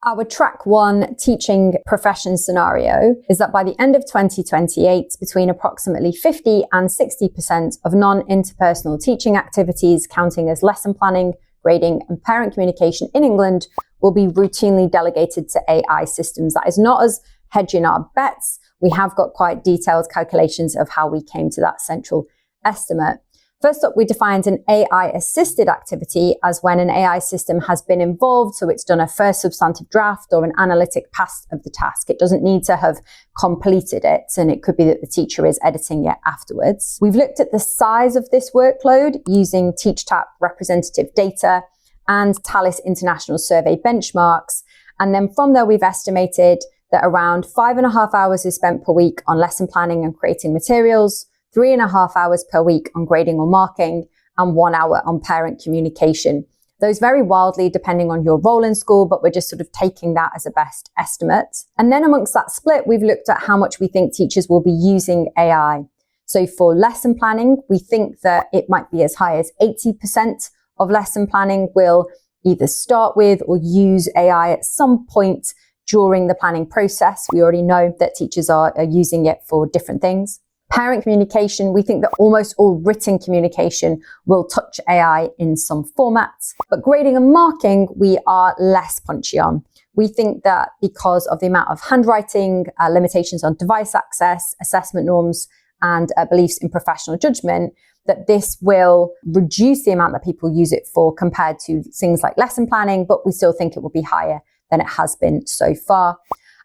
Our track 1 teaching profession scenario is that by the end of 2028, between approximately 50 and 60% of non-interpersonal teaching activities counting as lesson planning, grading and parent communication in England will be routinely delegated to AI systems. That is not us hedging our bets. We have got quite detailed calculations of how we came to that central estimate. First up, we defined an AI-assisted activity as when an AI system has been involved, so it's done a first substantive draft or an analytic pass of the task. It doesn't need to have completed it, and it could be that the teacher is editing it afterwards. We've looked at the size of this workload using TeachTap representative data and Talis International Survey benchmarks, and then from there we've estimated that around 5.5 hours is spent per week on lesson planning and creating materials, 3.5 hours per week on grading or marking, and 1 hour on parent communication. Those vary wildly depending on your role in school, but we're just sort of taking that as a best estimate. And then amongst that split, we've looked at how much we think teachers will be using AI. So for lesson planning, we think that it might be as high as 80% of lesson planning will either start with or use AI at some point during the planning process. We already know that teachers are using it for different things. Parent communication, we think that almost all written communication will touch AI in some formats. But grading and marking, we are less punchy on. We think that because of the amount of handwriting, limitations on device access, assessment norms, and beliefs in professional judgment, that this will reduce the amount that people use it for compared to things like lesson planning, but we still think it will be higher than it has been so far.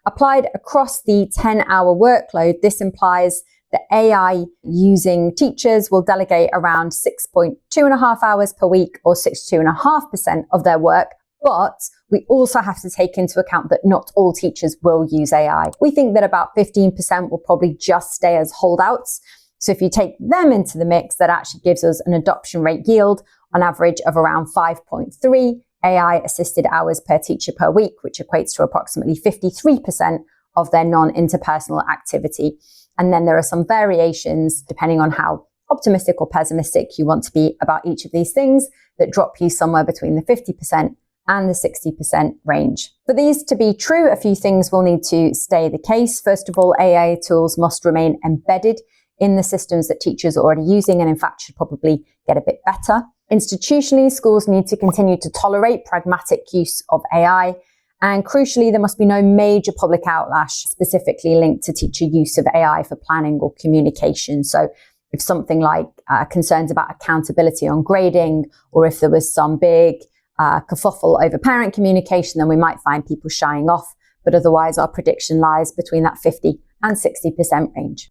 Applied across the 10-hour workload, this implies that AI using teachers will delegate around 6.25 hours per week or 62.5% of their work. But we also have to take into account that not all teachers will use AI. We think that about 15% will probably just stay as holdouts. So if you take them into the mix, that actually gives us an adoption rate yield on average of around 5.3 AI-assisted hours per teacher per week, which equates to approximately 53% of their non-interpersonal activity. And then there are some variations depending on how optimistic or pessimistic you want to be about each of these things that drop you somewhere between the 50% and the 60% range. For these to be true, a few things will need to stay the case. First of all, AI tools must remain embedded in the systems that teachers are already using, and in fact should probably get a bit better. Institutionally, schools need to continue to tolerate pragmatic use of AI. And crucially, there must be no major public outlash specifically linked to teacher use of AI for planning or communication. So if something like concerns about accountability on grading, or if there was some big kerfuffle over parent communication, then we might find people shying off. But otherwise, our prediction lies between that 50 and 60% range.